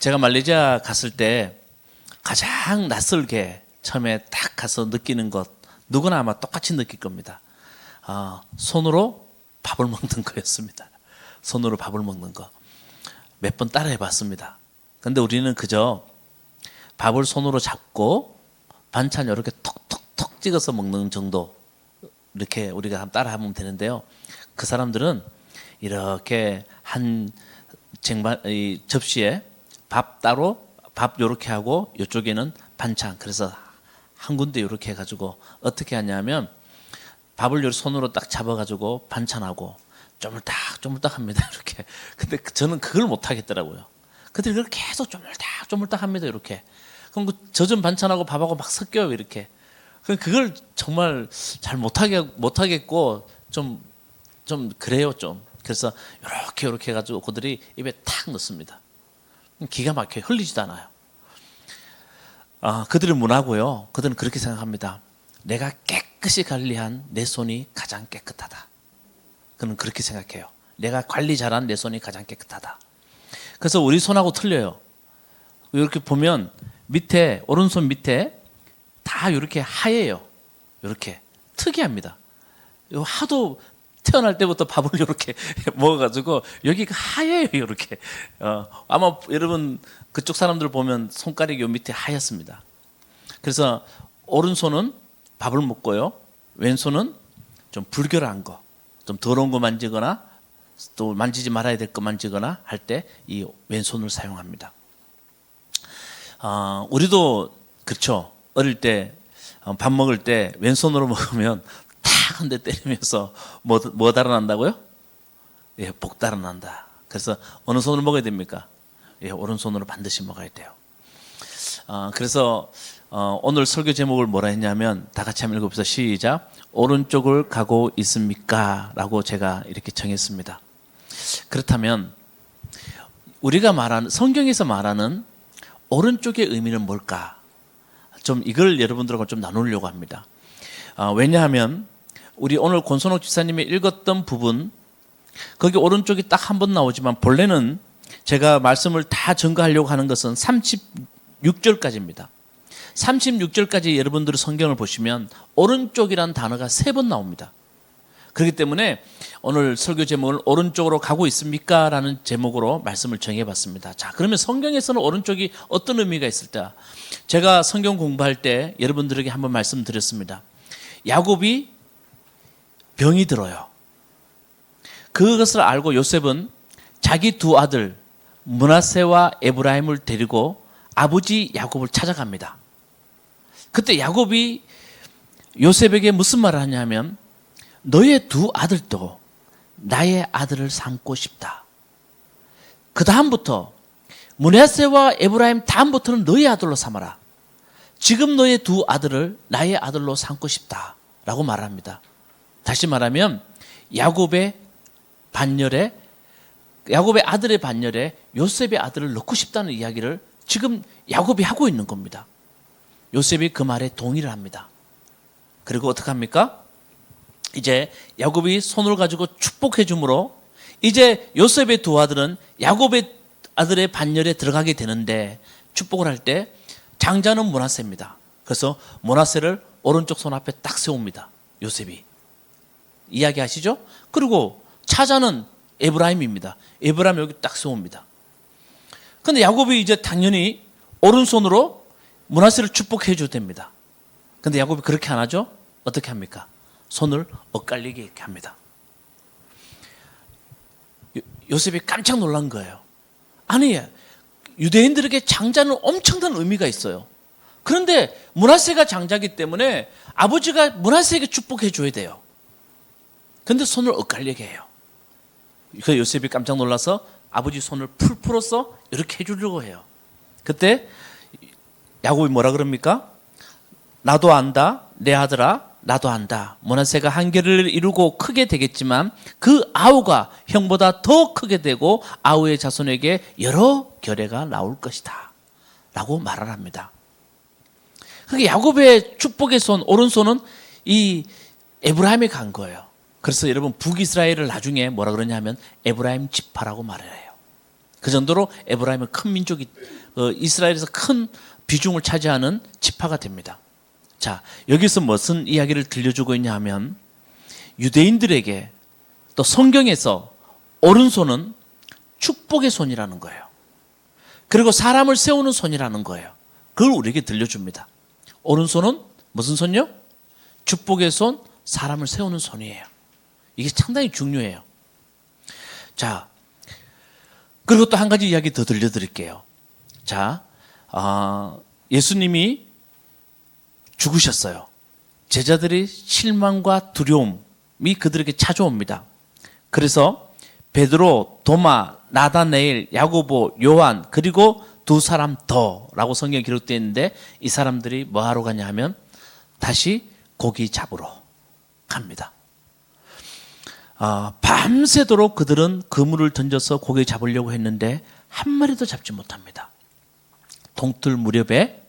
제가 말레이시아 갔을 때 가장 낯설게 처음에 딱 가서 느끼는 것, 누구나 아마 똑같이 느낄 겁니다. 손으로 밥을 먹는 거였습니다. 손으로 밥을 먹는 거. 몇 번 따라해 봤습니다. 근데 우리는 그저 밥을 손으로 잡고 반찬 이렇게 톡톡톡 찍어서 먹는 정도, 이렇게 우리가 한번 따라하면 되는데요. 그 사람들은 이렇게 한 이 접시에 밥 따로, 밥 요렇게 하고 이쪽에는 반찬, 그래서 한 군데 이렇게 해가지고 어떻게 하냐면 밥을 이렇게 손으로 딱 잡아가지고 반찬하고 쪼물딱 합니다. 이렇게. 근데 저는 그걸 못 하겠더라고요. 근데 그걸 계속 쪼물딱 합니다. 이렇게. 그럼 그 젖은 반찬하고 밥하고 막 섞여요. 이렇게. 그걸 정말 잘 못하겠고 좀 그래요. 좀. 그래서 이렇게 해가지고 그들이 입에 탁 넣습니다. 기가 막혀요. 흘리지도 않아요. 그들의 문화고요. 그들은 그렇게 생각합니다. 내가 깨끗이 관리한 내 손이 가장 깨끗하다. 그는 그렇게 생각해요. 내가 관리 잘한 내 손이 가장 깨끗하다. 그래서 우리 손하고 틀려요. 이렇게 보면 밑에, 오른손 밑에 다 이렇게 하얘요. 이렇게 특이합니다. 하도 태어날 때부터 밥을 이렇게 먹어가지고 여기가 하얘요. 이렇게. 아마 여러분 그쪽 사람들 보면 손가락이 요 밑에 하얗습니다. 그래서 오른손은 밥을 먹고요. 왼손은 좀 불결한 거, 좀 더러운 거 만지거나 또 만지지 말아야 될 거 만지거나 할 때 이 왼손을 사용합니다. 우리도 그렇죠. 어릴 때 밥 먹을 때 왼손으로 먹으면 탁 한 대 때리면서 뭐 달아난다고요? 예, 복 달아난다. 그래서 어느 손으로 먹어야 됩니까? 예, 오른손으로 반드시 먹어야 돼요. 그래서 오늘 설교 제목을 뭐라 했냐면 다 같이 한번 읽어봅시다. 시작. 오른쪽을 가고 있습니까? 라고 제가 이렇게 정했습니다. 그렇다면 우리가 말하는, 성경에서 말하는 오른쪽의 의미는 뭘까? 좀 이걸 여러분들하고 좀 나누려고 합니다. 왜냐하면 우리 오늘 권선옥 집사님이 읽었던 부분, 거기 오른쪽이 딱 한 번 나오지만 본래는 제가 말씀을 다 전가하려고 하는 것은 36절까지입니다. 36절까지 여러분들이 성경을 보시면 오른쪽이라는 단어가 3번 나옵니다. 그렇기 때문에 오늘 설교 제목을 오른쪽으로 가고 있습니까? 라는 제목으로 말씀을 정해봤습니다. 자, 그러면 성경에서는 오른쪽이 어떤 의미가 있을까? 제가 성경 공부할 때 여러분들에게 한번 말씀드렸습니다. 야곱이 병이 들어요. 그것을 알고 요셉은 자기 두 아들 므낫세와 에브라임을 데리고 아버지 야곱을 찾아갑니다. 그때 야곱이 요셉에게 무슨 말을 하냐면 너의 두 아들도 나의 아들을 삼고 싶다. 그 다음부터 므낫세와 에브라임 다음부터는 너의 아들로 삼아라. 지금 너의 두 아들을 나의 아들로 삼고 싶다 라고 말합니다. 다시 말하면 야곱의 아들의 반열에 요셉의 아들을 넣고 싶다는 이야기를 지금 야곱이 하고 있는 겁니다. 요셉이 그 말에 동의를 합니다. 그리고 어떻게 합니까? 이제 야곱이 손을 가지고 축복해 주므로 이제 요셉의 두 아들은 야곱의 아들의 반열에 들어가게 되는데 축복을 할 때 장자는 므낫세입니다. 그래서 므낫세를 오른쪽 손 앞에 딱 세웁니다. 요셉이. 이야기하시죠? 그리고 차자는 에브라임입니다. 에브라임 여기 딱 세웁니다. 그런데 야곱이 이제 당연히 오른손으로 므낫세를 축복해 줘야 됩니다. 그런데 야곱이 그렇게 안 하죠? 어떻게 합니까? 손을 엇갈리게 이렇게 합니다. 요셉이 깜짝 놀란 거예요. 아니, 유대인들에게 장자는 엄청난 의미가 있어요. 그런데 므낫세가 장자이기 때문에 아버지가 므낫세에게 축복해 줘야 돼요. 그런데 손을 엇갈리게 해요. 그 요셉이 깜짝 놀라서 아버지 손을 풀 풀어서 이렇게 해주려고 해요. 그때 야곱이 뭐라 그럽니까? 나도 안다, 내 아들아, 나도 안다. 므낫세가 한계를 이루고 크게 되겠지만 그 아우가 형보다 더 크게 되고 아우의 자손에게 여러 결례가 나올 것이다 라고 말을 합니다. 그게 야곱의 축복의 손, 오른손은 이 에브라임에 간 거예요. 그래서 여러분 북이스라엘을 나중에 뭐라 그러냐면 에브라임 지파라고 말을 해요. 그 정도로 에브라임은 큰 민족이 이스라엘에서 큰 비중을 차지하는 지파가 됩니다. 자, 여기서 무슨 이야기를 들려주고 있냐 하면 유대인들에게 또 성경에서 오른손은 축복의 손이라는 거예요. 그리고 사람을 세우는 손이라는 거예요. 그걸 우리에게 들려줍니다. 오른손은 무슨 손이요? 축복의 손, 사람을 세우는 손이에요. 이게 상당히 중요해요. 자, 그리고 또 한 가지 이야기 더 들려드릴게요. 자, 예수님이 죽으셨어요. 제자들이 실망과 두려움이 그들에게 찾아옵니다. 그래서 베드로, 도마, 나다네일, 야고보, 요한 그리고 두 사람 더라고 성경에 기록되어 있는데 이 사람들이 뭐 하러 가냐 하면 다시 고기 잡으러 갑니다. 밤새도록 그들은 그물을 던져서 고기 잡으려고 했는데 한 마리도 잡지 못합니다. 동틀 무렵에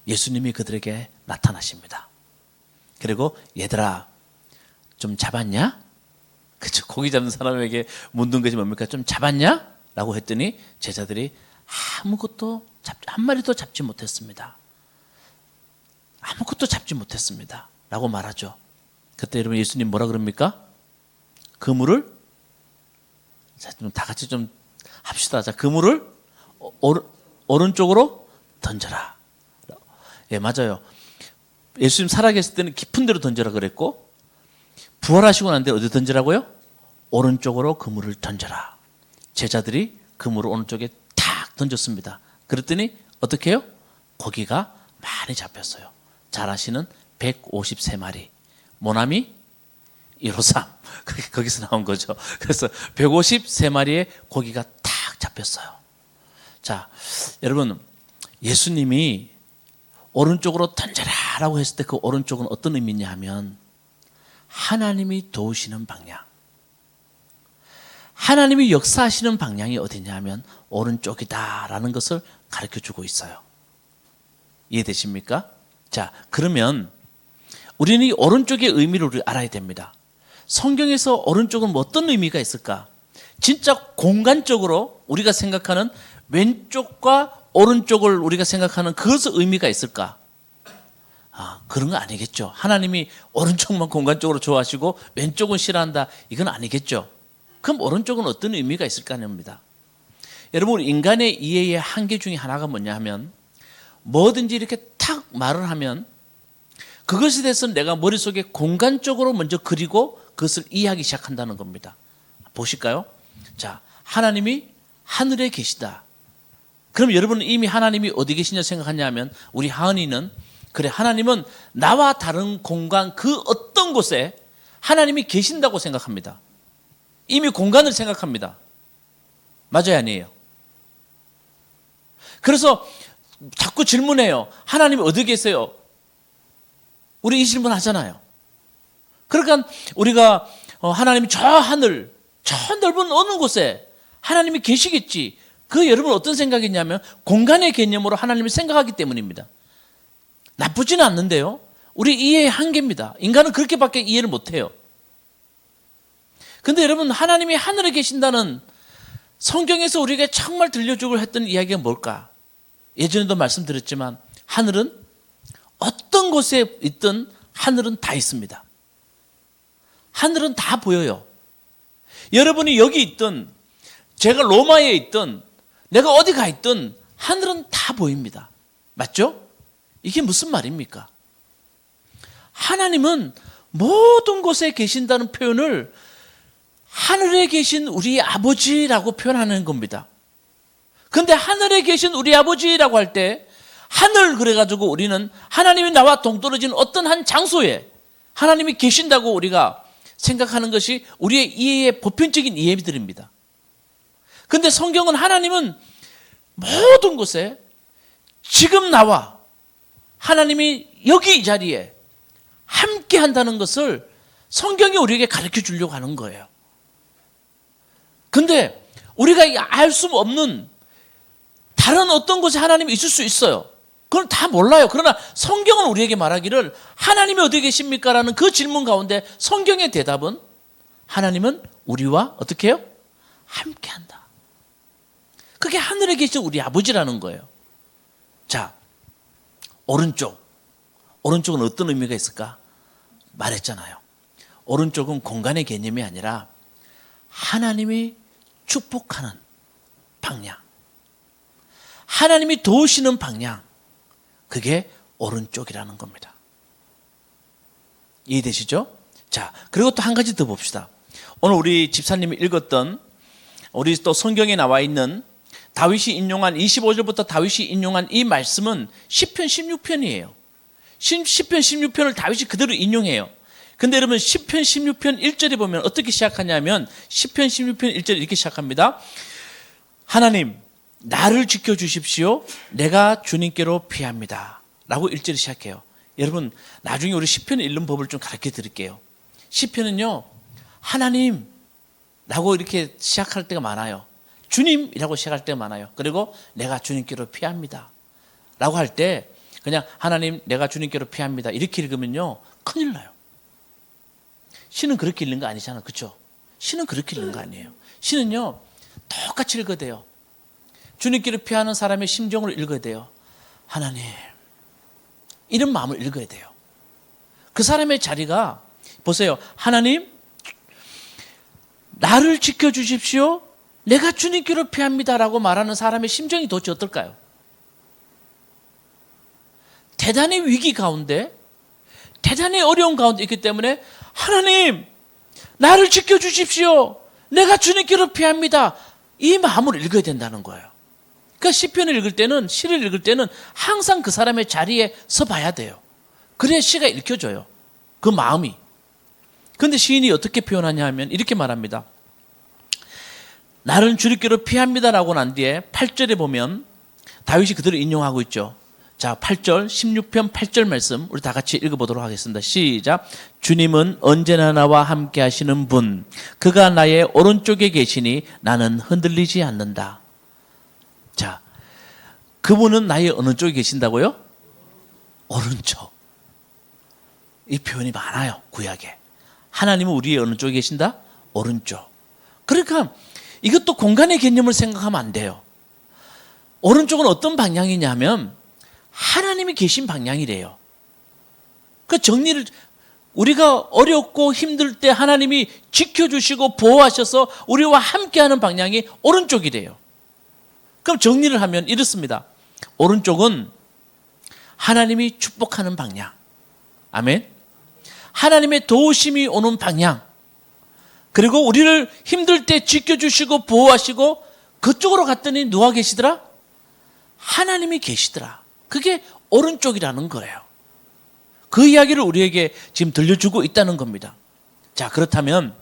예수님이 그들에게 나타나십니다. 그리고 얘들아 좀 잡았냐? 그쵸, 고기 잡는 사람에게 묻는 것이 뭡니까? 좀 잡았냐? 라고 했더니 제자들이 아무것도 한 마리도 잡지 못했습니다. 아무것도 잡지 못했습니다. 라고 말하죠. 그때 여러분 예수님 뭐라 그럽니까? 그물을 자, 좀 다 같이 좀 합시다. 자, 그물을 오른쪽으로 던져라. 예, 맞아요. 예수님 살아계실 때는 깊은 데로 던져라 그랬고 부활하시고 난 뒤에 어디 던지라고요? 오른쪽으로 그물을 던져라. 제자들이 그물을 오른쪽에 탁 던졌습니다. 그랬더니 어떻게 해요? 고기가 많이 잡혔어요. 잘 아시는 153마리. 모나미 153. 거기서 나온 거죠. 그래서 153마리의 고기가 탁 잡혔어요. 자, 여러분 예수님이 오른쪽으로 던져라라고 했을 때 그 오른쪽은 어떤 의미냐 하면 하나님이 도우시는 방향. 하나님이 역사하시는 방향이 어디냐 하면 오른쪽이다라는 것을 가르쳐주고 있어요. 이해되십니까? 자, 그러면 우리는 이 오른쪽의 의미를 우리 알아야 됩니다. 성경에서 오른쪽은 뭐 어떤 의미가 있을까? 진짜 공간적으로 우리가 생각하는 왼쪽과 오른쪽을 우리가 생각하는 그것의 의미가 있을까? 그런 거 아니겠죠. 하나님이 오른쪽만 공간적으로 좋아하시고 왼쪽은 싫어한다. 이건 아니겠죠. 그럼 오른쪽은 어떤 의미가 있을까 합니다. 여러분 인간의 이해의 한계 중에 하나가 뭐냐 하면 뭐든지 이렇게 탁 말을 하면 그것에 대해서 내가 머릿속에 공간적으로 먼저 그리고 그것을 이해하기 시작한다는 겁니다. 보실까요? 자, 하나님이 하늘에 계시다. 그럼 여러분은 이미 하나님이 어디 계시냐 생각하냐면 우리 하은이는 그래 하나님은 나와 다른 공간 그 어떤 곳에 하나님이 계신다고 생각합니다. 이미 공간을 생각합니다. 맞아요, 아니에요? 그래서 자꾸 질문해요. 하나님 어디 계세요? 우리 이 질문 하잖아요. 그러니까 우리가 하나님이 저 하늘, 저 넓은 어느 곳에 하나님이 계시겠지. 그 여러분 어떤 생각이냐면 공간의 개념으로 하나님을 생각하기 때문입니다. 나쁘지는 않는데요. 우리 이해의 한계입니다. 인간은 그렇게밖에 이해를 못해요. 근데 여러분 하나님이 하늘에 계신다는 성경에서 우리에게 정말 들려주고 했던 이야기가 뭘까? 예전에도 말씀드렸지만 하늘은 어떤 곳에 있든 하늘은 다 있습니다. 하늘은 다 보여요. 여러분이 여기 있든 제가 로마에 있든 내가 어디 가 있든 하늘은 다 보입니다. 맞죠? 이게 무슨 말입니까? 하나님은 모든 곳에 계신다는 표현을 하늘에 계신 우리 아버지라고 표현하는 겁니다. 그런데 하늘에 계신 우리 아버지라고 할 때 하늘 그래가지고 우리는 하나님이 나와 동떨어진 어떤 한 장소에 하나님이 계신다고 우리가 생각하는 것이 우리의 이해의 보편적인 이해들입니다. 그런데 성경은 하나님은 모든 곳에 지금 나와 하나님이 여기 이 자리에 함께 한다는 것을 성경이 우리에게 가르쳐 주려고 하는 거예요. 근데 우리가 알 수 없는 다른 어떤 곳에 하나님이 있을 수 있어요. 그건 다 몰라요. 그러나 성경은 우리에게 말하기를 하나님이 어디 계십니까? 라는 그 질문 가운데 성경의 대답은 하나님은 우리와 어떻게 해요? 함께 한다. 그게 하늘에 계신 우리 아버지라는 거예요. 자, 오른쪽은 어떤 의미가 있을까? 말했잖아요. 오른쪽은 공간의 개념이 아니라 하나님이 축복하는 방향, 하나님이 도우시는 방향, 그게 오른쪽이라는 겁니다. 이해되시죠? 자, 그리고 또 한 가지 더 봅시다. 오늘 우리 집사님이 읽었던, 우리 또 성경에 나와 있는 다윗이 인용한 25절부터 다윗이 인용한 이 말씀은 시편 16편이에요. 시편 16편을 다윗이 그대로 인용해요. 근데 여러분 시편 16편 1절에 보면 어떻게 시작하냐면 시편 16편 1절에 이렇게 시작합니다. 하나님, 나를 지켜주십시오. 내가 주님께로 피합니다. 라고 1절에 시작해요. 여러분, 나중에 우리 시편을 읽는 법을 좀 가르쳐 드릴게요. 시편은요, 하나님 라고 이렇게 시작할 때가 많아요. 주님이라고 시작할 때가 많아요. 그리고 내가 주님께로 피합니다 라고 할 때 그냥 하나님 내가 주님께로 피합니다 이렇게 읽으면요 큰일 나요. 시는 그렇게 읽는 거 아니잖아요. 그렇죠? 시는 그렇게 읽는 거 아니에요. 시는요 똑같이 읽어야 돼요. 주님께로 피하는 사람의 심정을 읽어야 돼요. 하나님, 이런 마음을 읽어야 돼요. 그 사람의 자리가 보세요. 하나님, 나를 지켜주십시오. 내가 주님께로 피합니다라고 말하는 사람의 심정이 도대체 어떨까요? 대단히 위기 가운데, 대단히 어려운 가운데 있기 때문에 하나님, 나를 지켜주십시오. 내가 주님께로 피합니다. 이 마음을 읽어야 된다는 거예요. 그러니까 시편을 읽을 때는, 시를 읽을 때는 항상 그 사람의 자리에 서 봐야 돼요. 그래야 시가 읽혀져요. 그 마음이. 그런데 시인이 어떻게 표현하냐 하면 이렇게 말합니다. 나를 주님께로 피합니다라고 난 뒤에 8절에 보면 다윗이 그대로 인용하고 있죠. 자, 8절 16편 8절 말씀 우리 다 같이 읽어보도록 하겠습니다. 시작. 주님은 언제나 나와 함께 하시는 분, 그가 나의 오른쪽에 계시니 나는 흔들리지 않는다. 자, 그분은 나의 어느 쪽에 계신다고요? 오른쪽. 이 표현이 많아요, 구약에. 하나님은 우리의 어느 쪽에 계신다? 오른쪽. 그러니까 이것도 공간의 개념을 생각하면 안 돼요. 오른쪽은 어떤 방향이냐면 하나님이 계신 방향이래요. 그 정리를, 우리가 어렵고 힘들 때 하나님이 지켜주시고 보호하셔서 우리와 함께하는 방향이 오른쪽이래요. 그럼 정리를 하면 이렇습니다. 오른쪽은 하나님이 축복하는 방향. 아멘. 하나님의 도우심이 오는 방향. 그리고 우리를 힘들 때 지켜주시고 보호하시고 그쪽으로 갔더니 누가 계시더라? 하나님이 계시더라. 그게 오른쪽이라는 거예요. 그 이야기를 우리에게 지금 들려주고 있다는 겁니다. 자, 그렇다면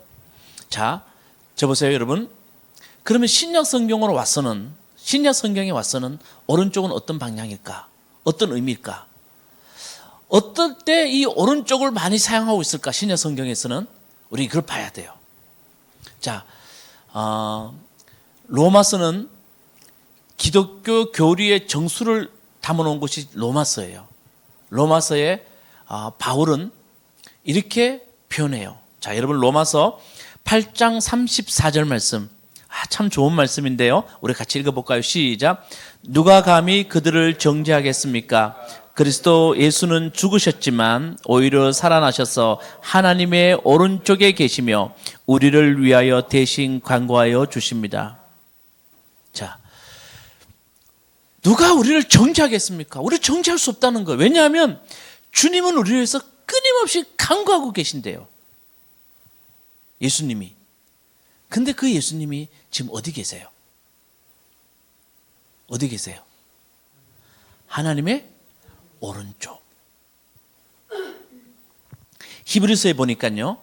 자, 저 보세요, 여러분. 그러면 신약 성경으로 와서는, 신약 성경에 와서는 오른쪽은 어떤 방향일까? 어떤 의미일까? 어떨 때 이 오른쪽을 많이 사용하고 있을까? 신약 성경에서는 우리 그걸 봐야 돼요. 자, 로마서는 기독교 교리의 정수를 담아놓은 곳이 로마서예요. 로마서에 바울은 이렇게 표현해요. 자, 여러분 로마서 8장 34절 말씀, 참 좋은 말씀인데요. 우리 같이 읽어볼까요? 시작. 누가 감히 그들을 정죄하겠습니까? 그리스도 예수는 죽으셨지만 오히려 살아나셔서 하나님의 오른쪽에 계시며 우리를 위하여 대신 간구하여 주십니다. 자, 누가 우리를 정죄하겠습니까? 우리를 정죄할 수 없다는 거예요. 왜냐하면 주님은 우리를 위해서 끊임없이 간구하고 계신대요. 예수님이. 근데 그 예수님이 지금 어디 계세요? 어디 계세요? 하나님의 오른쪽. 히브리서에 보니까요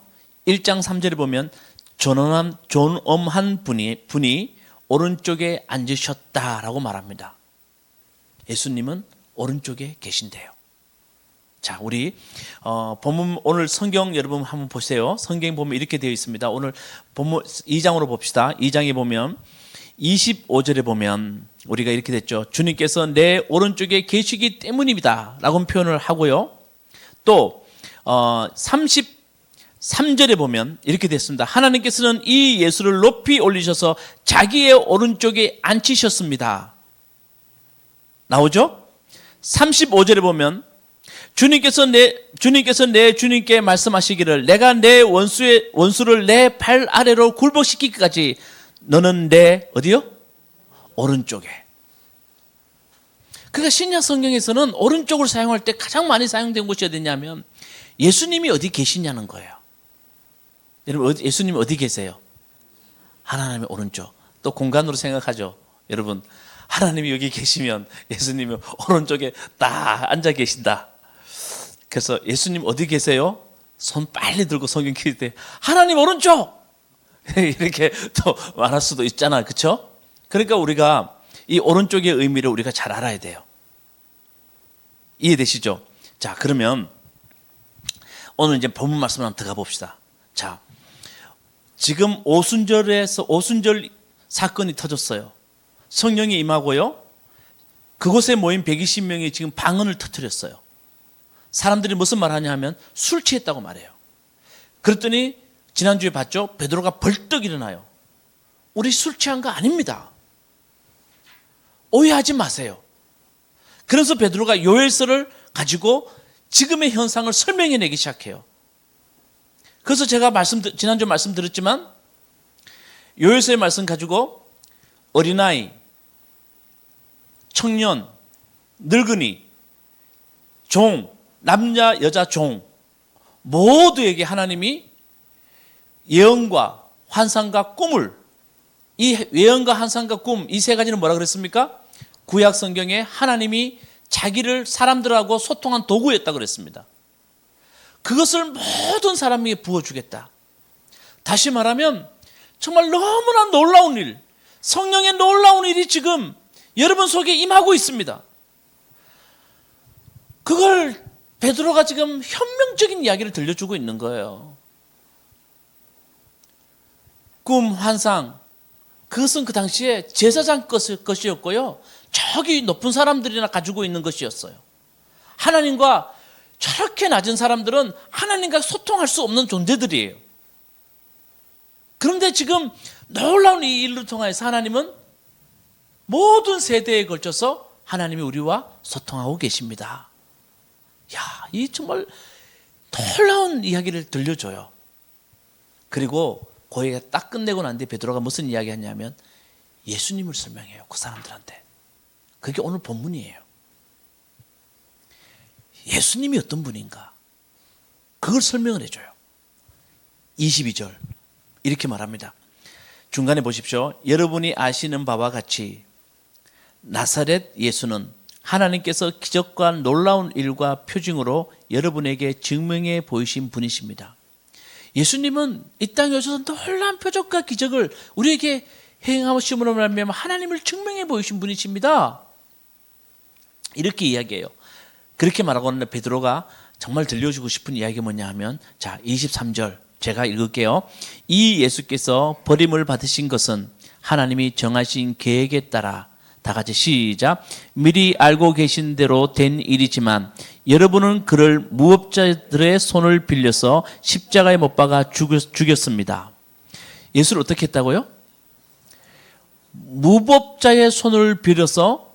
1장 3절에 보면 존엄한 분이 오른쪽에 앉으셨다라고 말합니다. 예수님은 오른쪽에 계신대요. 자, 우리 본문 오늘 성경 여러분 한번 보세요. 성경 보면 이렇게 되어 있습니다. 오늘 본문 2장으로 봅시다. 2장에 보면 25절에 보면 우리가 이렇게 됐죠. 주님께서 내 오른쪽에 계시기 때문입니다 라고 표현을 하고요. 또 3절에 보면 이렇게 됐습니다. 하나님께서는 이 예수를 높이 올리셔서 자기의 오른쪽에 앉히셨습니다. 나오죠? 35절에 보면 주님께서 내 주님께 말씀하시기를 내가 내 원수를 내 발 아래로 굴복시키기까지 너는 내 어디요? 오른쪽에. 그러니까 신약 성경에서는 오른쪽을 사용할 때 가장 많이 사용된 곳이 어디냐면 예수님이 어디 계시냐는 거예요. 여러분 예수님 어디 계세요? 하나님의 오른쪽. 또 공간으로 생각하죠. 여러분 하나님이 여기 계시면 예수님이 오른쪽에 딱 앉아 계신다. 그래서 예수님 어디 계세요? 손 빨리 들고 성경 킬 때 하나님 오른쪽! 이렇게 또 말할 수도 있잖아. 그렇죠? 그러니까 우리가 이 오른쪽의 의미를 우리가 잘 알아야 돼요. 이해되시죠? 자, 그러면 오늘 이제 본문 말씀을 한번 들어가 봅시다. 자, 지금 오순절 사건이 터졌어요. 성령이 임하고요. 그곳에 모인 120명이 지금 방언을 터뜨렸어요. 사람들이 무슨 말 하냐 하면 술 취했다고 말해요. 그랬더니 지난주에 봤죠? 베드로가 벌떡 일어나요. 우리 술 취한 거 아닙니다. 오해하지 마세요. 그래서 베드로가 요엘서를 가지고 지금의 현상을 설명해내기 시작해요. 그래서 제가 지난주 말씀드렸지만 요엘서의 말씀 가지고 어린아이, 청년, 늙은이, 종, 남자, 여자, 종 모두에게 하나님이 예언과 환상과 꿈을, 이 예언과 환상과 꿈 이 세 가지는 뭐라 그랬습니까? 구약 성경에 하나님이 자기를 사람들하고 소통한 도구였다 그랬습니다. 그것을 모든 사람에게 부어주겠다. 다시 말하면 정말 너무나 놀라운 일, 성령의 놀라운 일이 지금 여러분 속에 임하고 있습니다. 그걸 베드로가 지금 현명적인 이야기를 들려주고 있는 거예요. 꿈, 환상, 그것은 그 당시에 제사장 것이었고요. 저기 높은 사람들이나 가지고 있는 것이었어요. 하나님과 저렇게 낮은 사람들은 하나님과 소통할 수 없는 존재들이에요. 그런데 지금 놀라운 이 일을 통해서 하나님은 모든 세대에 걸쳐서 하나님이 우리와 소통하고 계십니다. 야, 이 정말 놀라운 이야기를 들려줘요. 그리고 거기가 딱 끝내고 난 뒤에 베드로가 무슨 이야기 하냐면 예수님을 설명해요. 그 사람들한테. 그게 오늘 본문이에요. 예수님이 어떤 분인가? 그걸 설명을 해줘요. 22절 이렇게 말합니다. 중간에 보십시오. 여러분이 아시는 바와 같이 나사렛 예수는 하나님께서 기적과 놀라운 일과 표징으로 여러분에게 증명해 보이신 분이십니다. 예수님은 이 땅에 오셔서 놀라운 표적과 기적을 우리에게 행하심으로 말미암아 하나님을 증명해 보이신 분이십니다. 이렇게 이야기해요. 그렇게 말하고 있는데 베드로가 정말 들려주고 싶은 이야기가 뭐냐 하면 자 23절 제가 읽을게요. 이 예수께서 버림을 받으신 것은 하나님이 정하신 계획에 따라 다 같이 시작. 미리 알고 계신 대로 된 일이지만 여러분은 그를 무법자들의 손을 빌려서 십자가에 못 박아 죽였습니다. 예수를 어떻게 했다고요? 무법자의 손을 빌려서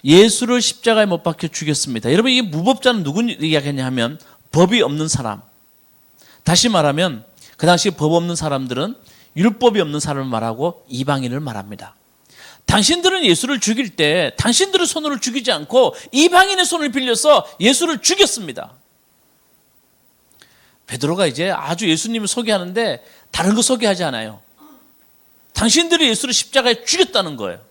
예수를 십자가에 못 박혀 죽였습니다. 여러분 이 무법자는 누구 이야기하냐 하면 법이 없는 사람. 다시 말하면 그 당시 법 없는 사람들은 율법이 없는 사람을 말하고 이방인을 말합니다. 당신들은 예수를 죽일 때 당신들의 손으로 죽이지 않고 이방인의 손을 빌려서 예수를 죽였습니다. 베드로가 이제 아주 예수님을 소개하는데 다른 거 소개하지 않아요. 당신들이 예수를 십자가에 죽였다는 거예요.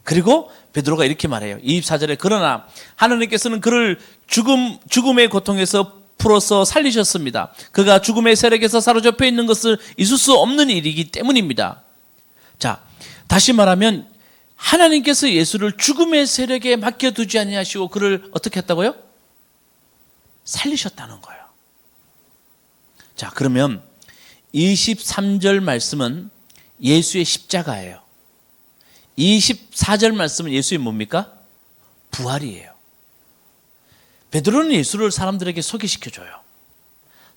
그리고 베드로가 이렇게 말해요. 24절에 그러나 하나님께서는 그를 죽음의 고통에서 풀어서 살리셨습니다. 그가 죽음의 세력에서 사로잡혀 있는 것을 있을 수 없는 일이기 때문입니다. 자, 다시 말하면 하나님께서 예수를 죽음의 세력에 맡겨두지 아니하시고 그를 어떻게 했다고요? 살리셨다는 거예요. 자, 그러면 23절 말씀은 예수의 십자가예요. 24절 말씀은 예수의 뭡니까? 부활이에요. 베드로는 예수를 사람들에게 소개시켜줘요.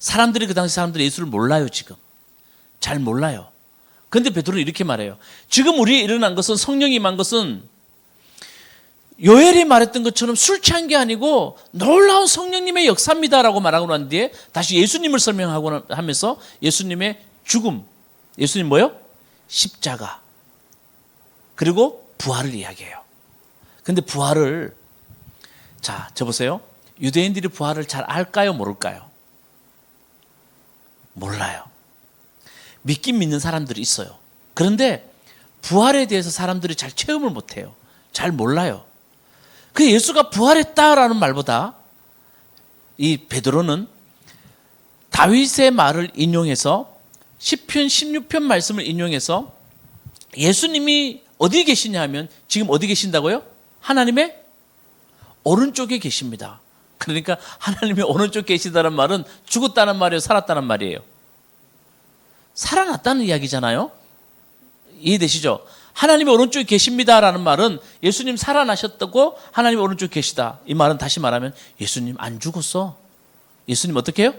사람들이 그 당시 사람들이 예수를 몰라요. 지금 잘 몰라요. 그런데 베드로는 이렇게 말해요. 지금 우리에 일어난 것은, 성령이 임한 것은 요엘이 말했던 것처럼 술 취한 게 아니고 놀라운 성령님의 역사입니다라고 말하고 난 뒤에 다시 예수님을 설명하고 하면서 예수님의 죽음, 예수님 뭐요? 십자가, 그리고 부활을 이야기해요. 근데 부활을, 자, 저 보세요. 유대인들이 부활을 잘 알까요? 모를까요? 몰라요. 믿긴 믿는 사람들이 있어요. 그런데 부활에 대해서 사람들이 잘 체험을 못해요. 잘 몰라요. 그 예수가 부활했다라는 말보다 이 베드로는 다윗의 말을 인용해서 시편 16편 말씀을 인용해서 예수님이 어디 계시냐 하면 지금 어디 계신다고요? 하나님의 오른쪽에 계십니다. 그러니까 하나님의 오른쪽에 계시다는 말은 죽었다는 말이에요? 살았다는 말이에요? 살아났다는 이야기잖아요. 이해되시죠? 하나님의 오른쪽에 계십니다라는 말은 예수님 살아나셨다고 하나님의 오른쪽에 계시다. 이 말은 다시 말하면 예수님 안 죽었어. 예수님 어떻게 해요?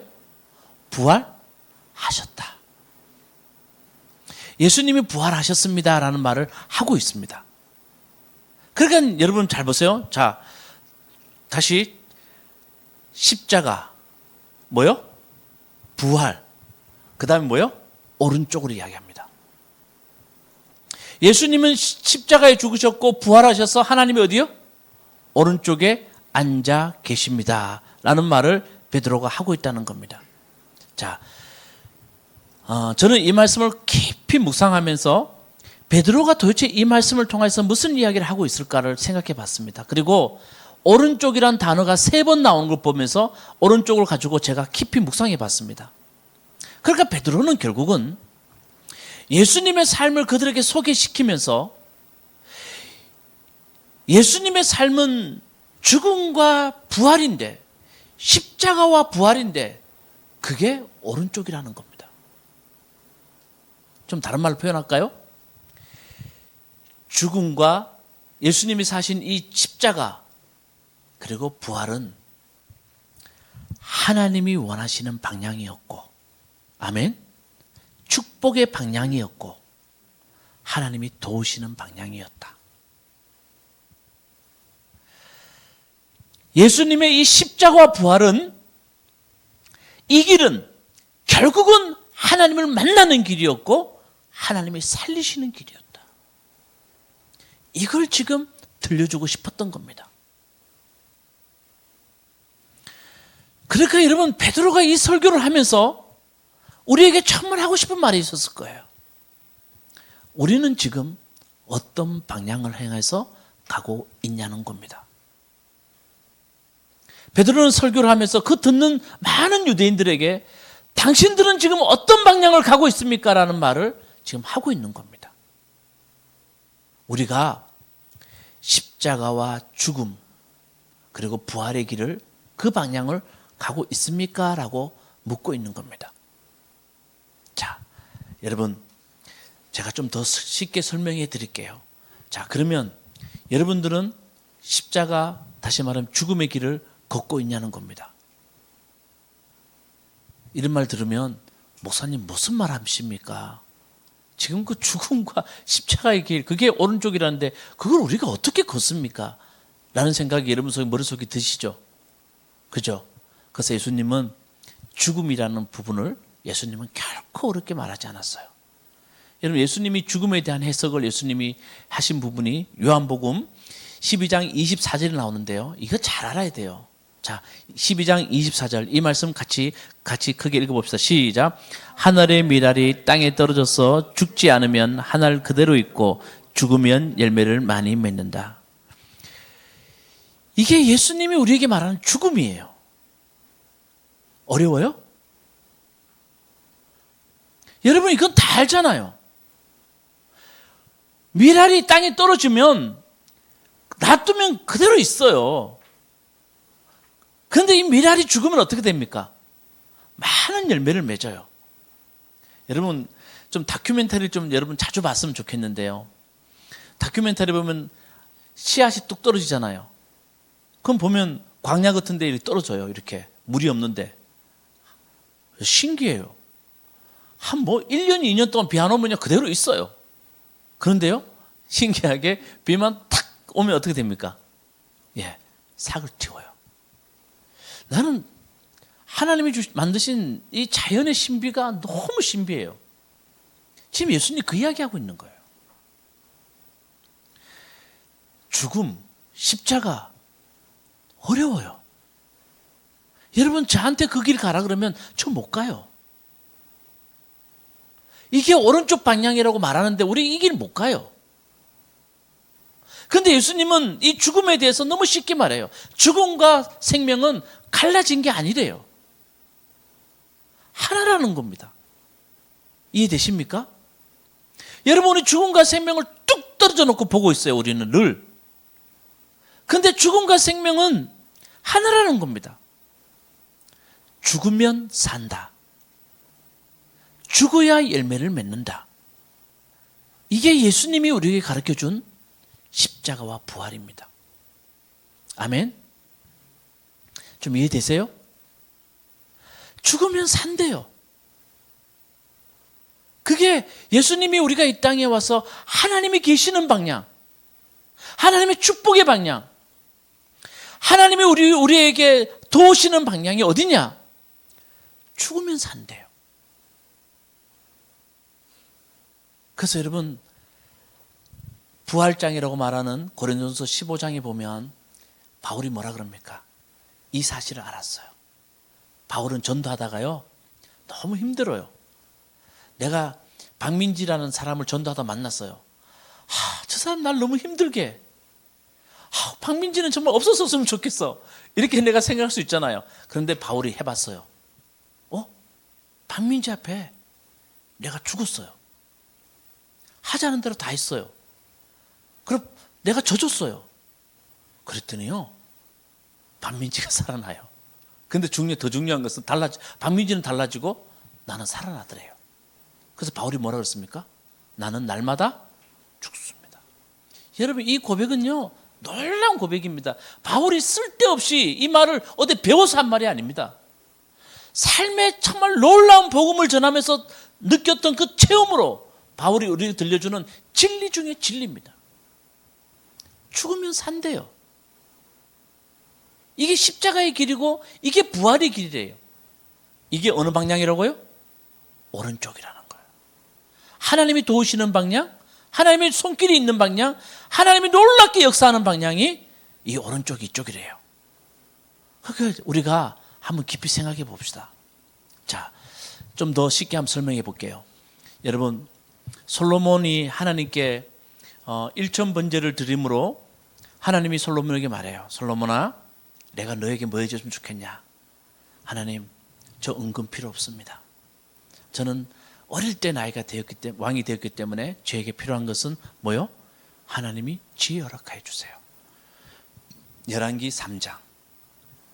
부활하셨다. 예수님이 부활하셨습니다라는 말을 하고 있습니다. 그러니까 여러분 잘 보세요. 자, 다시 십자가 뭐요? 부활. 그 다음에 뭐요? 오른쪽으로 이야기합니다. 예수님은 십자가에 죽으셨고 부활하셔서 하나님이 어디요? 오른쪽에 앉아 계십니다 라는 말을 베드로가 하고 있다는 겁니다. 자, 저는 이 말씀을 깊이 묵상하면서 베드로가 도대체 이 말씀을 통해서 무슨 이야기를 하고 있을까를 생각해 봤습니다. 그리고 오른쪽이란 단어가 3번 나오는 걸 보면서 오른쪽을 가지고 제가 깊이 묵상해 봤습니다. 그러니까 베드로는 결국은 예수님의 삶을 그들에게 소개시키면서 예수님의 삶은 죽음과 부활인데, 십자가와 부활인데 그게 오른쪽이라는 겁니다. 좀 다른 말로 표현할까요? 죽음과 예수님이 사신 이 십자가 그리고 부활은 하나님이 원하시는 방향이었고, 아멘, 축복의 방향이었고 하나님이 도우시는 방향이었다. 예수님의 이 십자가와 부활은, 이 길은 결국은 하나님을 만나는 길이었고 하나님이 살리시는 길이었다. 이걸 지금 들려주고 싶었던 겁니다. 그러니까 여러분, 베드로가 이 설교를 하면서 우리에게 정말 하고 싶은 말이 있었을 거예요. 우리는 지금 어떤 방향을 향해서 가고 있냐는 겁니다. 베드로는 설교를 하면서 그 듣는 많은 유대인들에게 당신들은 지금 어떤 방향을 가고 있습니까? 라는 말을 지금 하고 있는 겁니다. 우리가 십자가와 죽음 그리고 부활의 길을, 그 방향을 가고 있습니까? 라고 묻고 있는 겁니다. 자, 여러분, 제가 좀 더 쉽게 설명해 드릴게요. 자, 그러면 여러분들은 십자가, 다시 말하면 죽음의 길을 걷고 있냐는 겁니다. 이런 말 들으면 목사님 무슨 말 하십니까? 지금 그 죽음과 십자가의 길, 그게 오른쪽이라는데 그걸 우리가 어떻게 걷습니까? 라는 생각이 여러분 머릿속에 드시죠? 그죠? 그래서 예수님은 죽음이라는 부분을 예수님은 결코 어렵게 말하지 않았어요. 여러분, 예수님이 죽음에 대한 해석을 예수님이 하신 부분이 요한복음 12장 24절에 나오는데요. 이거 잘 알아야 돼요. 자, 12장 24절 이 말씀 같이 크게 읽어봅시다. 시작. 하늘의 미랄이 땅에 떨어져서 죽지 않으면 하늘 그대로 있고 죽으면 열매를 많이 맺는다. 이게 예수님이 우리에게 말하는 죽음이에요. 어려워요? 여러분, 이건 다 알잖아요. 미랄이 땅에 떨어지면 놔두면 그대로 있어요. 그런데 이 미랄이 죽으면 어떻게 됩니까? 많은 열매를 맺어요. 여러분, 좀 다큐멘터리 좀 여러분 자주 봤으면 좋겠는데요. 다큐멘터리 보면 씨앗이 뚝 떨어지잖아요. 그럼 보면 광야 같은 데 떨어져요. 이렇게 물이 없는데. 신기해요. 한 1년, 2년 동안 비 안 오면 그대로 있어요. 그런데요, 신기하게 비만 탁 오면 어떻게 됩니까? 삭을 틔워요. 나는 하나님이 만드신 이 자연의 신비가 너무 신비해요. 지금 예수님이 그 이야기하고 있는 거예요. 죽음, 십자가 어려워요. 여러분, 저한테 그 길 가라 그러면 저 못 가요. 이게 오른쪽 방향이라고 말하는데 우리 이 길 못 가요. 그런데 예수님은 이 죽음에 대해서 너무 쉽게 말해요. 죽음과 생명은 갈라진 게 아니래요. 하나라는 겁니다. 이해되십니까? 여러분이 죽음과 생명을 뚝 떨어져 놓고 보고 있어요. 우리는 늘. 그런데 죽음과 생명은 하나라는 겁니다. 죽으면 산다. 죽어야 열매를 맺는다. 이게 예수님이 우리에게 가르쳐준 십자가와 부활입니다. 아멘. 좀 이해되세요? 죽으면 산대요. 그게 예수님이 우리가 이 땅에 와서 하나님이 계시는 방향, 하나님의 축복의 방향, 하나님이 우리에게 도우시는 방향이 어디냐? 죽으면 산대요. 그래서 여러분, 부활장이라고 말하는 고린도전서 15장에 보면 바울이 뭐라 그럽니까? 이 사실을 알았어요. 바울은 전도하다가요, 너무 힘들어요. 내가 박민지라는 사람을 전도하다 만났어요. 저 사람 날 너무 힘들게 해. 박민지는 정말 없었으면 좋겠어. 이렇게 내가 생각할 수 있잖아요. 그런데 바울이 해봤어요. 박민지 앞에 내가 죽었어요. 하자는 대로 다 했어요. 그럼 내가 져줬어요. 그랬더니요, 박민지가 살아나요. 근데 더 중요한 것은 박민지는 달라지고 나는 살아나더래요. 그래서 바울이 뭐라 그랬습니까? 나는 날마다 죽습니다. 여러분, 이 고백은요, 놀라운 고백입니다. 바울이 쓸데없이 이 말을 어디 배워서 한 말이 아닙니다. 삶의 정말 놀라운 복음을 전하면서 느꼈던 그 체험으로 바울이 우리에게 들려주는 진리 중에 진리입니다. 죽으면 산대요. 이게 십자가의 길이고 이게 부활의 길이래요. 이게 어느 방향이라고요? 오른쪽이라는 거예요. 하나님이 도우시는 방향, 하나님의 손길이 있는 방향, 하나님이 놀랍게 역사하는 방향이 이 오른쪽 이쪽이래요. 그러니까 우리가 한번 깊이 생각해 봅시다. 자, 좀 더 쉽게 한번 설명해 볼게요. 여러분, 솔로몬이 하나님께 일천 번제를 드림으로 하나님이 솔로몬에게 말해요. 솔로몬아, 내가 너에게 뭐 해줬으면 좋겠냐? 하나님, 저 은근 필요 없습니다. 저는 어릴 때 나이가 되었기 때문에, 왕이 되었기 때문에 저에게 필요한 것은 뭐요? 하나님이 지혜 허락해 주세요. 열왕기 3장.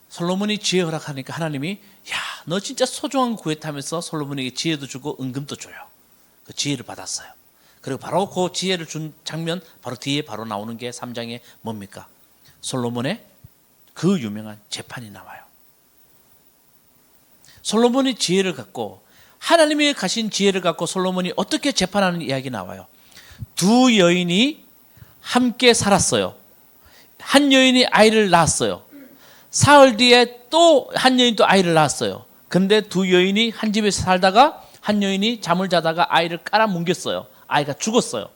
솔로몬이 지혜 허락하니까 하나님이, 야, 너 진짜 소중한 거 구했다면서 솔로몬에게 지혜도 주고 은금도 줘요. 그 지혜를 받았어요. 그리고 바로 그 지혜를 준 장면 바로 뒤에 바로 나오는 게 3장에 뭡니까? 솔로몬의 그 유명한 재판이 나와요. 솔로몬이 지혜를 갖고, 하나님이 가신 지혜를 갖고 솔로몬이 어떻게 재판하는 이야기 나와요. 두 여인이 함께 살았어요. 한 여인이 아이를 낳았어요. 사흘 뒤에 또 한 여인이 또 아이를 낳았어요. 그런데 두 여인이 한 집에서 살다가 한 여인이 잠을 자다가 아이를 깔아뭉겼어요. 아이가 죽었어요.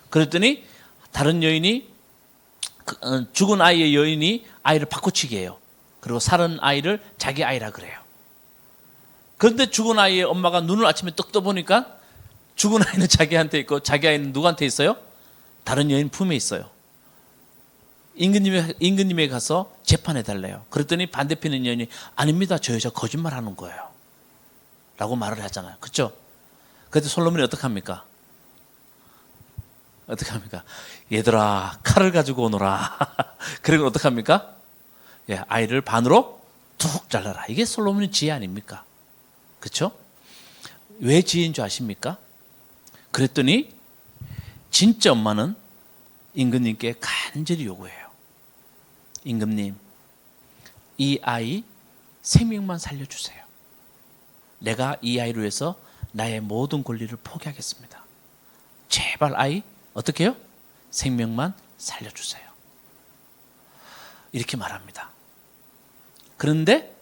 그랬더니 다른 여인이, 죽은 아이의 여인이 아이를 바꿔치기 해요. 그리고 살은 아이를 자기 아이라 그래요. 그런데 죽은 아이의 엄마가 눈을 아침에 떡 떠보니까 죽은 아이는 자기한테 있고 자기 아이는 누구한테 있어요? 다른 여인 품에 있어요. 임금님에 가서 재판해 달래요. 그랬더니 반대편 있는 여인이, 아닙니다, 저 여자 거짓말하는 거예요 라고 말을 하잖아요. 그렇죠? 그때 솔로몬이 어떻게 합니까? 어떻게 합니까? 얘들아, 칼을 가지고 오너라. 그리고 어떻게 합니까? 아이를 반으로 툭 잘라라. 이게 솔로몬의 지혜 아닙니까? 그렇죠? 왜 지혜인 줄 아십니까? 그랬더니 진짜 엄마는 임금님께 간절히 요구해요. 임금님, 이 아이 생명만 살려주세요. 내가 이 아이를 위해서 나의 모든 권리를 포기하겠습니다. 제발 아이 어떻게 해요? 생명만 살려주세요. 이렇게 말합니다. 그런데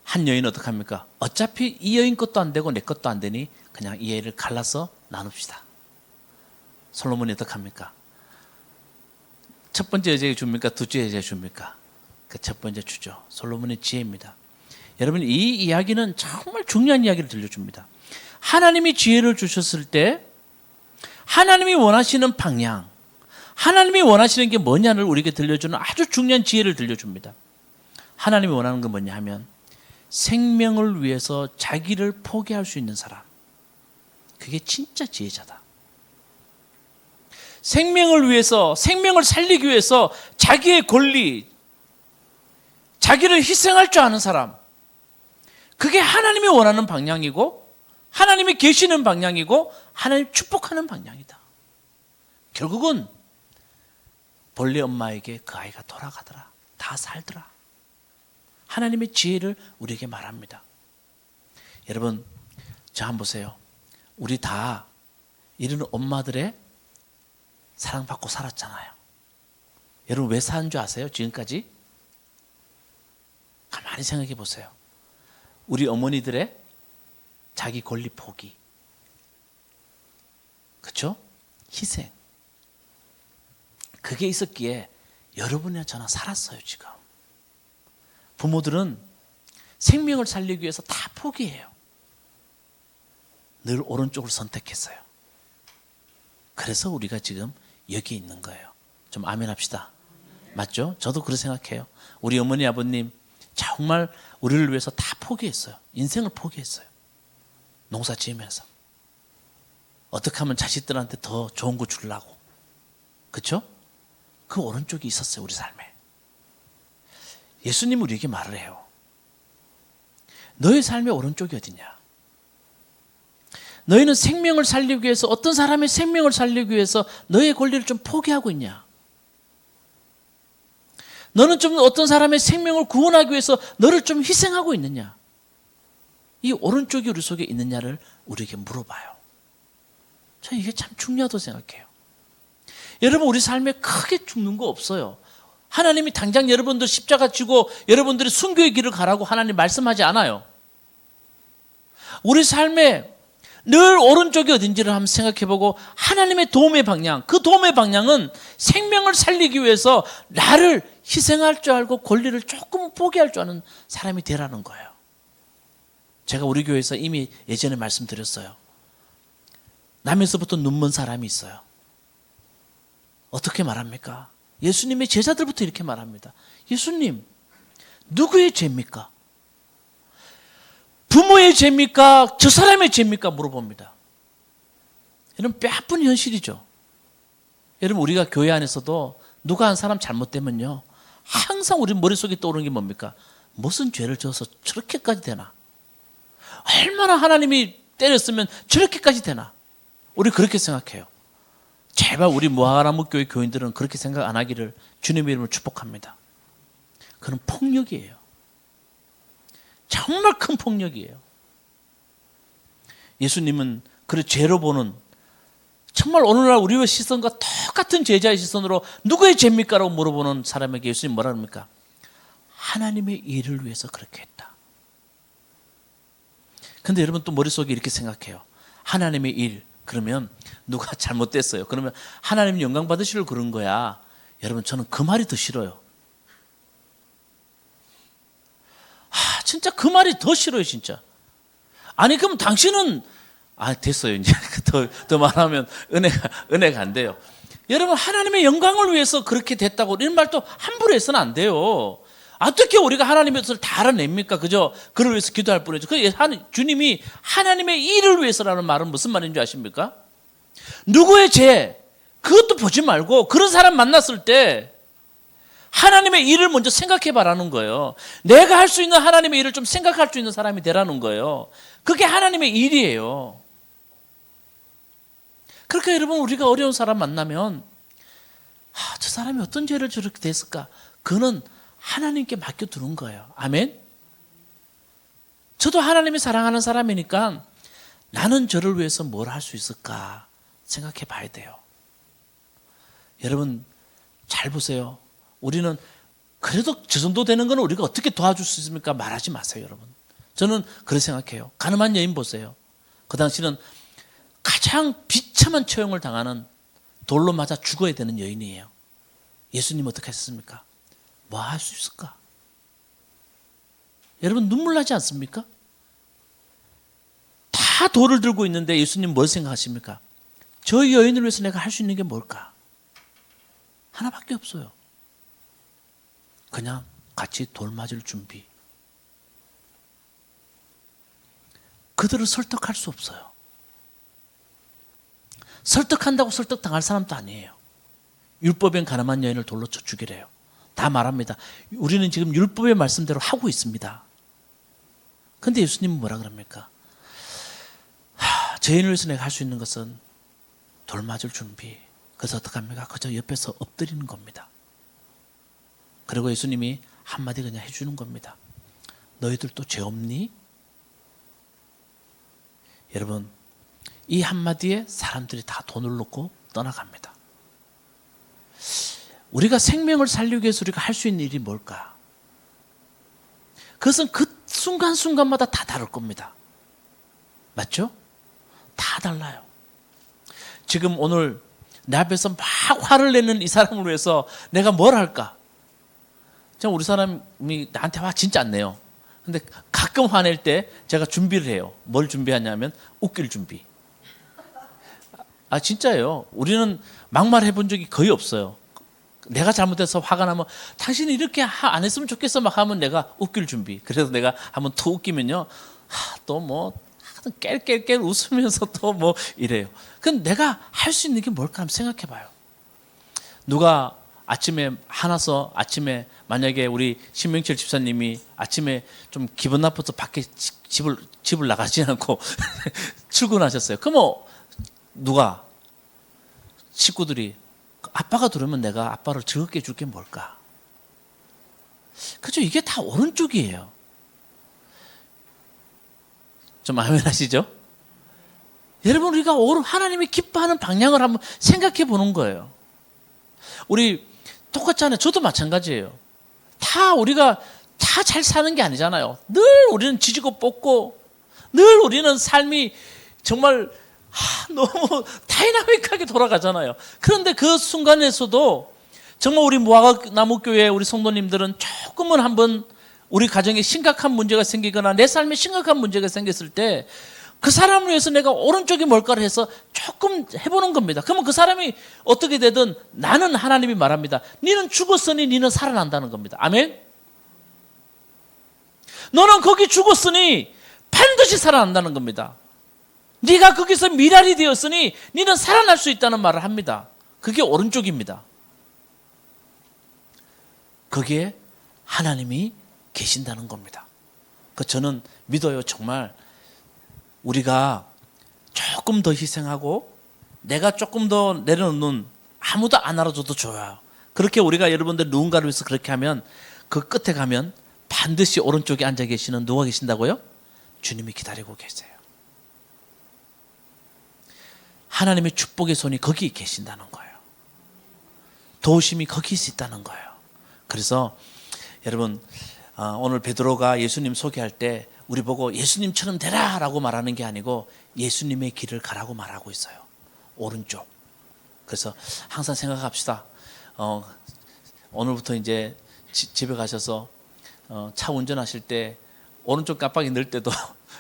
한 여인은 어떻게 합니까? 어차피 이 여인 것도 안 되고 내 것도 안 되니 그냥 이 애를 갈라서 나눕시다. 솔로몬이 어떻게 합니까? 첫 번째 여자에게 줍니까? 둘째 여자에게 줍니까? 그 첫 번째 주죠. 솔로몬의 지혜입니다. 여러분, 이 이야기는 정말 중요한 이야기를 들려줍니다. 하나님이 지혜를 주셨을 때 하나님이 원하시는 방향, 하나님이 원하시는 게 뭐냐를 우리에게 들려주는 아주 중요한 지혜를 들려줍니다. 하나님이 원하는 건 뭐냐 하면 생명을 위해서 자기를 포기할 수 있는 사람, 그게 진짜 지혜자다. 생명을 위해서, 생명을 살리기 위해서 자기의 권리, 자기를 희생할 줄 아는 사람, 그게 하나님이 원하는 방향이고 하나님이 계시는 방향이고 하나님 축복하는 방향이다. 결국은 본래 엄마에게 그 아이가 돌아가더라. 다 살더라. 하나님의 지혜를 우리에게 말합니다. 여러분, 저 한번 보세요. 우리 다 이런 엄마들의 사랑받고 살았잖아요. 여러분, 왜 사는 줄 아세요? 지금까지? 가만히 생각해 보세요. 우리 어머니들의 자기 권리 포기, 그렇죠? 희생, 그게 있었기에 여러분이나 저나 살았어요. 지금 부모들은 생명을 살리기 위해서 다 포기해요. 늘 오른쪽을 선택했어요. 그래서 우리가 지금 여기 있는 거예요. 좀 아멘 합시다. 맞죠? 저도 그렇게 생각해요. 우리 어머니 아버님 정말 우리를 위해서 다 포기했어요. 인생을 포기했어요. 농사 지으면서 어떻게 하면 자식들한테 더 좋은 거 주려고, 그렇죠? 그 오른쪽이 있었어요. 우리 삶에. 예수님은 우리에게 말을 해요. 너의 삶의 오른쪽이 어디냐? 너희는 생명을 살리기 위해서, 어떤 사람의 생명을 살리기 위해서 너의 권리를 좀 포기하고 있냐? 너는 좀 어떤 사람의 생명을 구원하기 위해서 너를 좀 희생하고 있느냐? 이 오른쪽이 우리 속에 있느냐를 우리에게 물어봐요. 저는 이게 참 중요하다고 생각해요. 여러분, 우리 삶에 크게 죽는 거 없어요. 하나님이 당장 여러분들 십자가 지고 여러분들이 순교의 길을 가라고 하나님 말씀하지 않아요. 우리 삶에 늘 오른쪽이 어딘지를 한번 생각해보고 하나님의 도움의 방향, 그 도움의 방향은 생명을 살리기 위해서 나를 희생할 줄 알고 권리를 조금 포기할 줄 아는 사람이 되라는 거예요. 제가 우리 교회에서 이미 예전에 말씀드렸어요. 남에서부터 눈먼 사람이 있어요. 어떻게 말합니까? 예수님의 제자들부터 이렇게 말합니다. 예수님, 누구의 죄입니까? 부모의 죄입니까? 저 사람의 죄입니까? 물어봅니다. 여러분, 뼈아픈 현실이죠. 여러분, 우리가 교회 안에서도 누가 한 사람 잘못되면요, 항상 우리 머릿속에 떠오르는 게 뭡니까? 무슨 죄를 져서 저렇게까지 되나? 얼마나 하나님이 때렸으면 저렇게까지 되나? 우리 그렇게 생각해요. 제발 우리 무화과나무교회 교인들은 그렇게 생각 안 하기를 주님의 이름으로 축복합니다. 그건 폭력이에요. 정말 큰 폭력이에요. 예수님은 그 죄로 보는, 정말 오늘날 우리의 시선과 똑같은 제자의 시선으로 누구의 죄입니까? 라고 물어보는 사람에게 예수님 뭐라 합니까? 하나님의 일을 위해서 그렇게 했다. 근데 여러분 또 머릿속에 이렇게 생각해요. 하나님의 일, 그러면 누가 잘못됐어요. 그러면 하나님 영광 받으시려고 그런 거야. 여러분, 저는 그 말이 더 싫어요. 진짜 그 말이 더 싫어요, 진짜. 아니, 그럼 당신은, 됐어요, 이제. 더 말하면 은혜가 안 돼요. 여러분, 하나님의 영광을 위해서 그렇게 됐다고 이런 말도 함부로 해서는 안 돼요. 어떻게 우리가 하나님의 뜻을 다 알아냅니까? 그저 그를 위해서 기도할 뿐이죠. 주님이 하나님의 일을 위해서라는 말은 무슨 말인 줄 아십니까? 누구의 죄, 그것도 보지 말고 그런 사람 만났을 때 하나님의 일을 먼저 생각해 봐라는 거예요. 내가 할 수 있는 하나님의 일을 좀 생각할 수 있는 사람이 되라는 거예요. 그게 하나님의 일이에요. 그러니까 여러분, 우리가 어려운 사람 만나면 저 사람이 어떤 죄를 저렇게 됐을까? 그는 하나님께 맡겨두는 거예요. 아멘? 저도 하나님이 사랑하는 사람이니까 나는 저를 위해서 뭘 할 수 있을까 생각해 봐야 돼요. 여러분 잘 보세요. 우리는 그래도 저 정도 되는 건 우리가 어떻게 도와줄 수 있습니까? 말하지 마세요, 여러분. 저는 그렇게 생각해요. 가늠한 여인 보세요. 그 당시는 가장 비참한 처형을 당하는, 돌로 맞아 죽어야 되는 여인이에요. 예수님 어떻게 하셨습니까? 뭐 할 수 있을까? 여러분 눈물 나지 않습니까? 다 돌을 들고 있는데 예수님 뭘 생각하십니까? 저 여인을 위해서 내가 할 수 있는 게 뭘까? 하나밖에 없어요. 그냥 같이 돌 맞을 준비. 그들을 설득할 수 없어요. 설득한다고 설득당할 사람도 아니에요. 율법엔 가늠한 여인을 돌로 쳐 죽이래요. 다 말합니다. 우리는 지금 율법의 말씀대로 하고 있습니다. 근데 예수님은 뭐라 그럽니까? 저 여인을 위해서 내가 할 수 있는 것은 돌 맞을 준비. 그래서 어떡합니까? 그저 옆에서 엎드리는 겁니다. 그리고 예수님이 한마디 그냥 해주는 겁니다. 너희들도 죄 없니? 여러분 이 한마디에 사람들이 다 돈을 놓고 떠나갑니다. 우리가 생명을 살리기 위해서 우리가 할 수 있는 일이 뭘까? 그것은 그 순간순간마다 다 다를 겁니다. 맞죠? 다 달라요. 지금 오늘 내 앞에서 막 화를 내는 이 사람을 위해서 내가 뭘 할까? 우리 사람이 나한테 화 진짜 안 내요. 근데 가끔 화낼 때 제가 준비를 해요. 뭘 준비하냐면 웃길 준비. 진짜예요. 우리는 막말해 본 적이 거의 없어요. 내가 잘못해서 화가 나면 당신이 이렇게 안 했으면 좋겠어 막 하면 내가 웃길 준비. 그래서 내가 한번 또 웃기면요. 또 뭐 하여튼 깰깰깰 웃으면서 또 뭐 이래요. 그럼 내가 할 수 있는 게 뭘까 한번 생각해 봐요. 누가 아침에 화나서 아침에 만약에 우리 신명철 집사님이 아침에 좀 기분 나빠서 밖에 집을 나가지 않고 출근하셨어요. 그러면 누가 식구들이 아빠가 들으면 내가 아빠를 즐겁게 해줄 게 뭘까? 그죠? 이게 다 오른쪽이에요. 좀 아멘 하시죠? 여러분 우리가 하나님이 기뻐하는 방향을 한번 생각해 보는 거예요. 우리 똑같잖아요. 저도 마찬가지예요. 우리가 다 잘 사는 게 아니잖아요. 늘 우리는 지지고 볶고 늘 우리는 삶이 정말 너무 다이나믹하게 돌아가잖아요. 그런데 그 순간에서도 정말 우리 무화과나무교회 우리 성도님들은 조금은 한번 우리 가정에 심각한 문제가 생기거나 내 삶에 심각한 문제가 생겼을 때 그 사람을 위해서 내가 오른쪽이 뭘까를 해서 조금 해보는 겁니다. 그러면 그 사람이 어떻게 되든 나는 하나님이 말합니다. 너는 죽었으니 너는 살아난다는 겁니다. 아멘? 너는 거기 죽었으니 반드시 살아난다는 겁니다. 네가 거기서 미랄이 되었으니 너는 살아날 수 있다는 말을 합니다. 그게 오른쪽입니다. 거기에 하나님이 계신다는 겁니다. 저는 믿어요. 정말 우리가 조금 더 희생하고 내가 조금 더 내려놓는, 아무도 안 알아줘도 좋아요. 그렇게 우리가 여러분들 누군가를 위해서 그렇게 하면 그 끝에 가면 반드시 오른쪽에 앉아 계시는 누가 계신다고요? 주님이 기다리고 계세요. 하나님의 축복의 손이 거기 계신다는 거예요. 도우심이 거기 있다는 거예요. 그래서 여러분 오늘 베드로가 예수님 소개할 때 우리 보고 예수님처럼 되라 라고 말하는 게 아니고 예수님의 길을 가라고 말하고 있어요. 오른쪽. 그래서 항상 생각합시다. 오늘부터 이제 집에 가셔서 차 운전하실 때 오른쪽 깜빡이 넣을 때도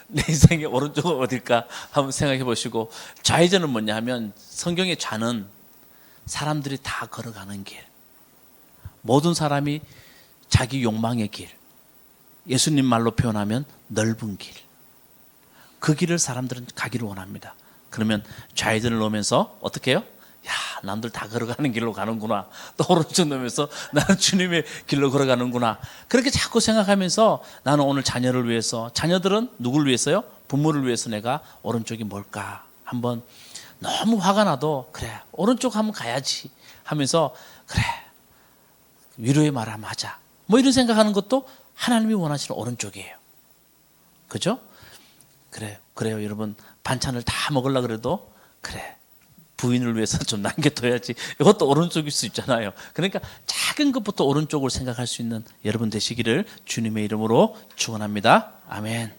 내 인생의 오른쪽은 어딜까 한번 생각해 보시고, 좌회전은 뭐냐 하면 성경의 좌는 사람들이 다 걸어가는 길, 모든 사람이 자기 욕망의 길, 예수님 말로 표현하면 넓은 길, 그 길을 사람들은 가기를 원합니다. 그러면 좌회전을 놓으면서 어떻게 해요? 야, 남들 다 걸어가는 길로 가는구나. 또 오른쪽 놓으면서 나는 주님의 길로 걸어가는구나. 그렇게 자꾸 생각하면서 나는 오늘 자녀를 위해서, 자녀들은 누구를 위해서요? 부모를 위해서 내가 오른쪽이 뭘까? 한번 너무 화가 나도 그래 오른쪽 한번 가야지 하면서 그래 위로의 말 한번 하자. 뭐 이런 생각하는 것도 하나님이 원하시는 오른쪽이에요. 그죠? 그래요 여러분. 반찬을 다 먹으려고 그래도 그래 부인을 위해서 좀 남겨둬야지. 이것도 오른쪽일 수 있잖아요. 그러니까 작은 것부터 오른쪽을 생각할 수 있는 여러분 되시기를 주님의 이름으로 축원합니다. 아멘.